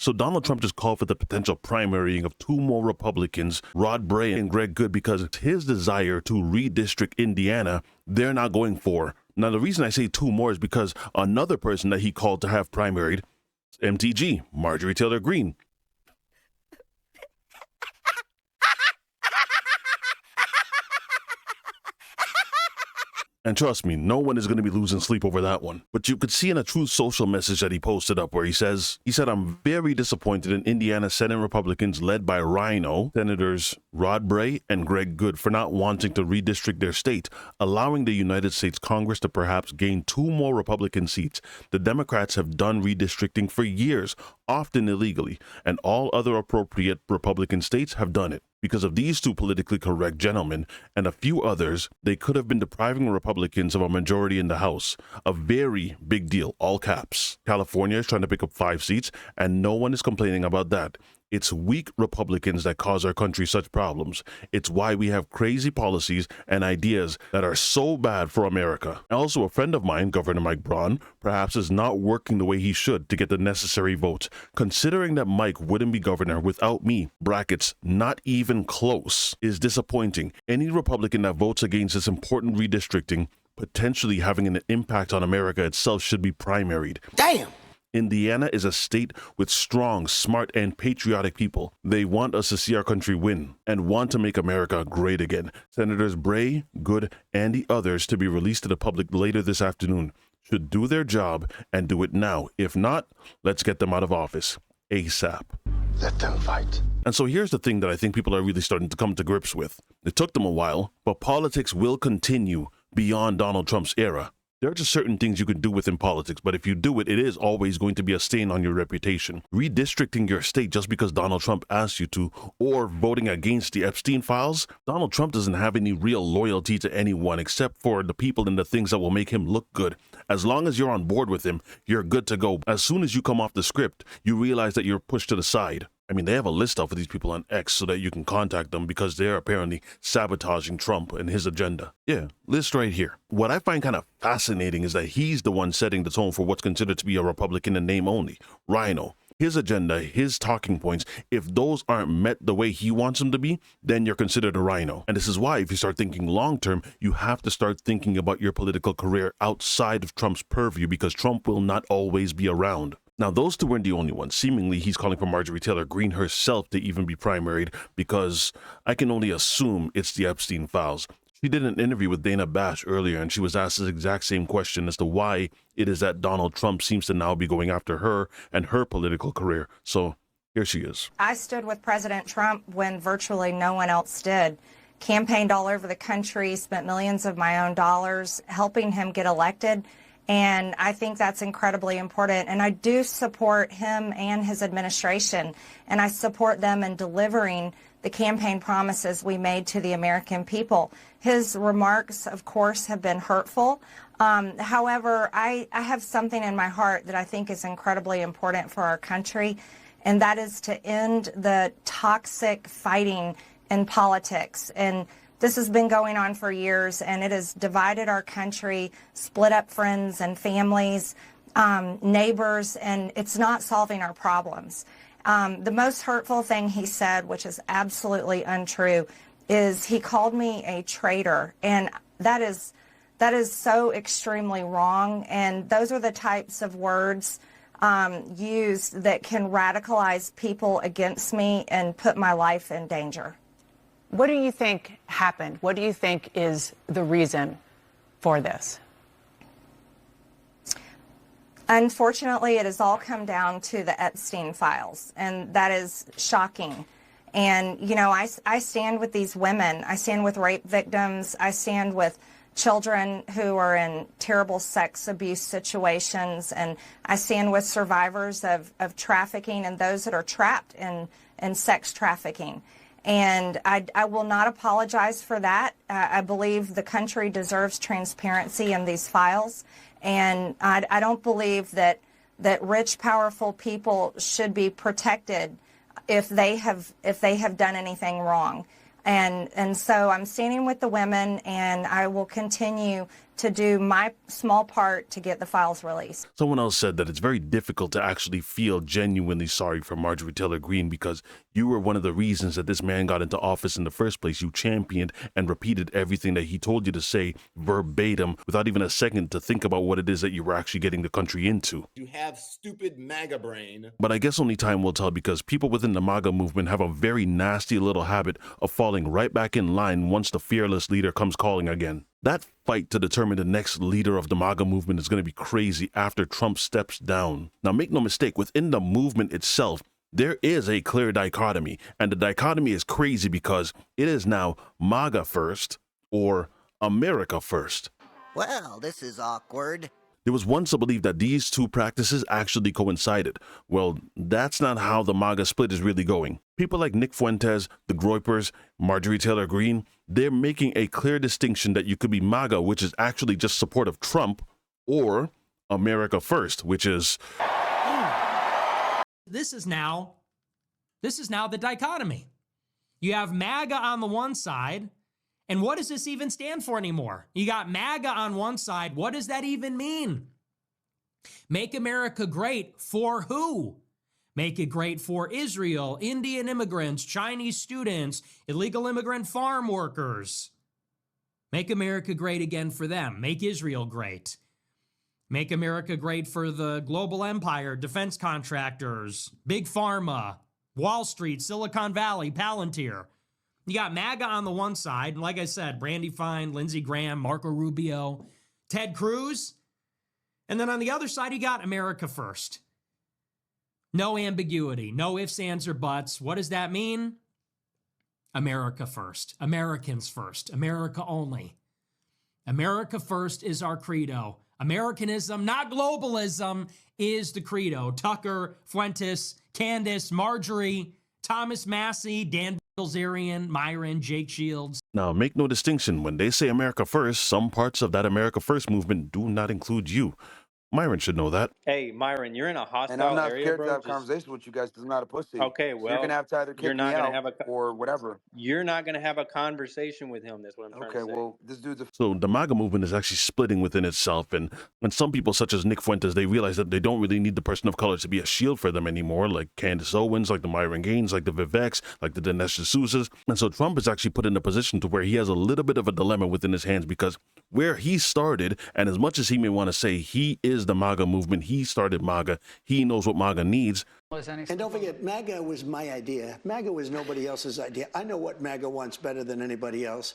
So Donald Trump just called for the potential primarying of two more Republicans, Rod Bray and Greg Good, because his desire to redistrict Indiana, they're not going for. Now, the reason I say two more is because another person that he called to have primaried, MTG, Marjorie Taylor Greene. And trust me, no one is going to be losing sleep over that one. But you could see in a Truth Social message that he posted up where he said, I'm very disappointed in Indiana Senate Republicans led by Rhino, Senators Rod Bray and Greg Good, for not wanting to redistrict their state, allowing the United States Congress to perhaps gain two more Republican seats. The Democrats have done redistricting for years, often illegally, and all other appropriate Republican states have done it. Because of these two politically correct gentlemen and a few others, they could have been depriving Republicans of a majority in the House. A very big deal, all caps. California is trying to pick up 5 seats, and no one is complaining about that. It's weak Republicans that cause our country such problems. It's why we have crazy policies and ideas that are so bad for America. Also, a friend of mine, Governor Mike Braun, perhaps is not working the way he should to get the necessary votes. Considering that Mike wouldn't be governor without me, brackets, not even close, is disappointing. Any Republican that votes against this important redistricting, potentially having an impact on America itself, should be primaried. Damn! Indiana is a state with strong, smart, and patriotic people. They want us to see our country win and want to make America great again. Senators Bray, Good, and the others to be released to the public later this afternoon should do their job and do it now. If not, let's get them out of office ASAP. Let them fight. And so here's the thing that I think people are really starting to come to grips with. It took them a while, but politics will continue beyond Donald Trump's era. There are just certain things you can do within politics, but if you do it, it is always going to be a stain on your reputation. Redistricting your state just because Donald Trump asked you to, or voting against the Epstein files, Donald Trump doesn't have any real loyalty to anyone except for the people and the things that will make him look good. As long as you're on board with him, you're good to go. As soon as you come off the script, you realize that you're pushed to the side. I mean, they have a list out for these people on X so that you can contact them because they're apparently sabotaging Trump and his agenda. Yeah, list right here. What I find kind of fascinating is that he's the one setting the tone for what's considered to be a Republican in name only. Rhino. His agenda, his talking points, if those aren't met the way he wants them to be, then you're considered a rhino. And this is why if you start thinking long term, you have to start thinking about your political career outside of Trump's purview because Trump will not always be around. Now, those two weren't the only ones. Seemingly, he's calling for Marjorie Taylor Greene herself to even be primaried because I can only assume it's the Epstein files. She did an interview with Dana Bash earlier, and she was asked this exact same question as to why it is that Donald Trump seems to now be going after her and her political career. So here she is. I stood with President Trump when virtually no one else did. Campaigned all over the country, spent millions of my own dollars helping him get elected. And I think that's incredibly important. And I do support him and his administration. And I support them in delivering the campaign promises we made to the American people. His remarks, of course, have been hurtful. However, I have something in my heart that I think is incredibly important for our country, and that is to end the toxic fighting in politics. And this has been going on for years, and it has divided our country, split up friends and families, neighbors, and it's not solving our problems. The most hurtful thing he said, which is absolutely untrue, is he called me a traitor, and that is so extremely wrong. And those are the types of words used that can radicalize people against me and put my life in danger. What do you think happened? What do you think is the reason for this? Unfortunately, it has all come down to the Epstein files, and that is shocking. And, you know, I stand with these women. I stand with rape victims. I stand with children who are in terrible sex abuse situations. And I stand with survivors of trafficking and those that are trapped in sex trafficking. And I will not apologize for that. I believe the country deserves transparency in these files. And I don't believe that rich, powerful people should be protected if they have done anything wrong. And so I'm standing with the women, and I will continue to do my small part to get the files released. Someone else said that it's very difficult to actually feel genuinely sorry for Marjorie Taylor Greene because you were one of the reasons that this man got into office in the first place. You championed and repeated everything that he told you to say verbatim without even a second to think about what it is that you were actually getting the country into. You have stupid MAGA brain. But I guess only time will tell, because people within the MAGA movement have a very nasty little habit of falling right back in line once the fearless leader comes calling again. That fight to determine the next leader of the MAGA movement is going to be crazy after Trump steps down. Now, make no mistake, within the movement itself, there is a clear dichotomy, and the dichotomy is crazy because it is now MAGA first or America first. Well, this is awkward. There was once a belief that these two practices actually coincided. Well, that's not how the MAGA split is really going. People like Nick Fuentes, the Groypers, Marjorie Taylor Greene, they're making a clear distinction that you could be MAGA, which is actually just support of Trump, or America First, which is... This is now the dichotomy. You have MAGA on the one side, and what does this even stand for anymore? You got MAGA on one side. What does that even mean? Make America great for who? Make it great for Israel, Indian immigrants, Chinese students, illegal immigrant farm workers. Make America great again for them. Make Israel great. Make America great for the global empire, defense contractors, big pharma, Wall Street, Silicon Valley, Palantir. You got MAGA on the one side, and like I said, Brandy Fine, Lindsey Graham, Marco Rubio, Ted Cruz. And then on the other side, you got America First. No ambiguity, no ifs, ands, or buts. What does that mean? America first, Americans first, America only. America first is our credo. Americanism, not globalism, is the credo. Tucker, Fuentes, Candace, Marjorie, Thomas Massey, Dan Bilzerian, Myron, Jake Shields. Now, make no distinction. When they say America First, some parts of that America First movement do not include you. Myron should know that. Hey, Myron, you're in a hostile And I'm not area, scared bro. to have conversation with you guys because I'm not a pussy. Okay, So well, you're gonna have to either kick you're not me gonna out have or whatever. You're not going to have a conversation with him. That's what I'm trying to say. Okay, well, this dude's a So the MAGA movement is actually splitting within itself, and some people, such as Nick Fuentes, they realize that they don't really need the person of color to be a shield for them anymore, like Candace Owens, like the Myron Gaines, like the Viveks, like the Dinesh D'Souza's. And so Trump is actually put in a position to where he has a little bit of a dilemma within his hands, because where he started, and as much as he may want to say he is the MAGA movement, he started MAGA, he knows what MAGA needs. And don't forget, MAGA was my idea. MAGA was nobody else's idea. I know what MAGA wants better than anybody else.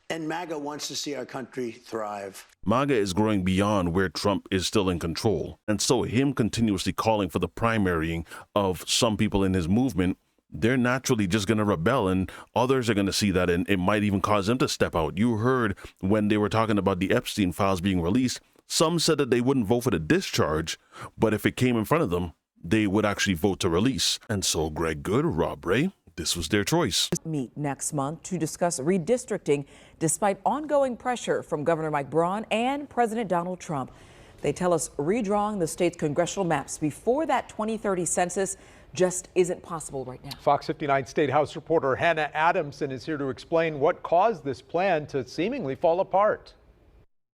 And MAGA wants to see our country thrive. MAGA is growing beyond where Trump is still in control. And so him continuously calling for the primarying of some people in his movement, they're naturally just going to rebel, and others are going to see that, and it might even cause them to step out. You heard when they were talking about the Epstein files being released, some said that they wouldn't vote for the discharge, but if it came in front of them, they would actually vote to release. And so Greg Good, Rob Ray, this was their choice. Meet next month to discuss redistricting despite ongoing pressure from Governor Mike Braun and President Donald Trump. They tell us redrawing the state's congressional maps before that 2030 census just isn't possible right now. Fox 59 State House reporter Hannah Adamson is here to explain what caused this plan to seemingly fall apart.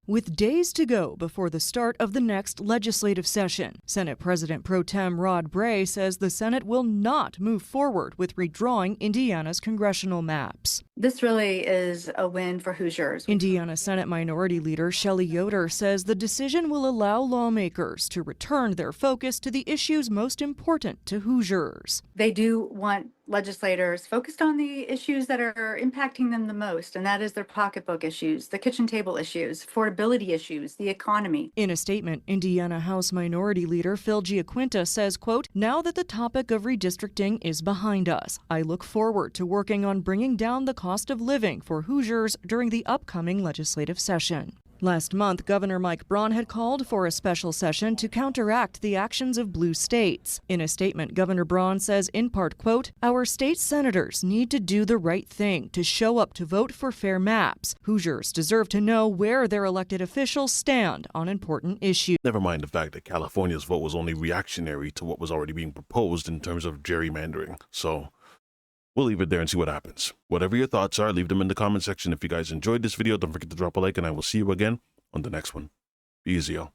With days to go before the start of the next legislative session, Senate President Pro Tem Rod Bray says the Senate will not move forward with redrawing Indiana's congressional maps. This really is a win for Hoosiers. Indiana Senate Minority Leader Shelley Yoder says the decision will allow lawmakers to return their focus to the issues most important to Hoosiers. They do want legislators focused on the issues that are impacting them the most, and that is their pocketbook issues, the kitchen table issues, affordability issues, the economy. In a statement, Indiana House Minority Leader Phil Giaquinta says, quote, "Now that the topic of redistricting is behind us, I look forward to working on bringing down the cost of living for Hoosiers during the upcoming legislative session." Last month, Governor Mike Braun had called for a special session to counteract the actions of blue states. In a statement, Governor Braun says in part, quote, "Our state senators need to do the right thing to show up to vote for fair maps. Hoosiers deserve to know where their elected officials stand on important issues." Never mind the fact that California's vote was only reactionary to what was already being proposed in terms of gerrymandering. So We'll leave it there and see what happens. Whatever your thoughts are, leave them in the comment section. If you guys enjoyed this video, don't forget to drop a like, and I will see you again on the next one. Be easy, y'all.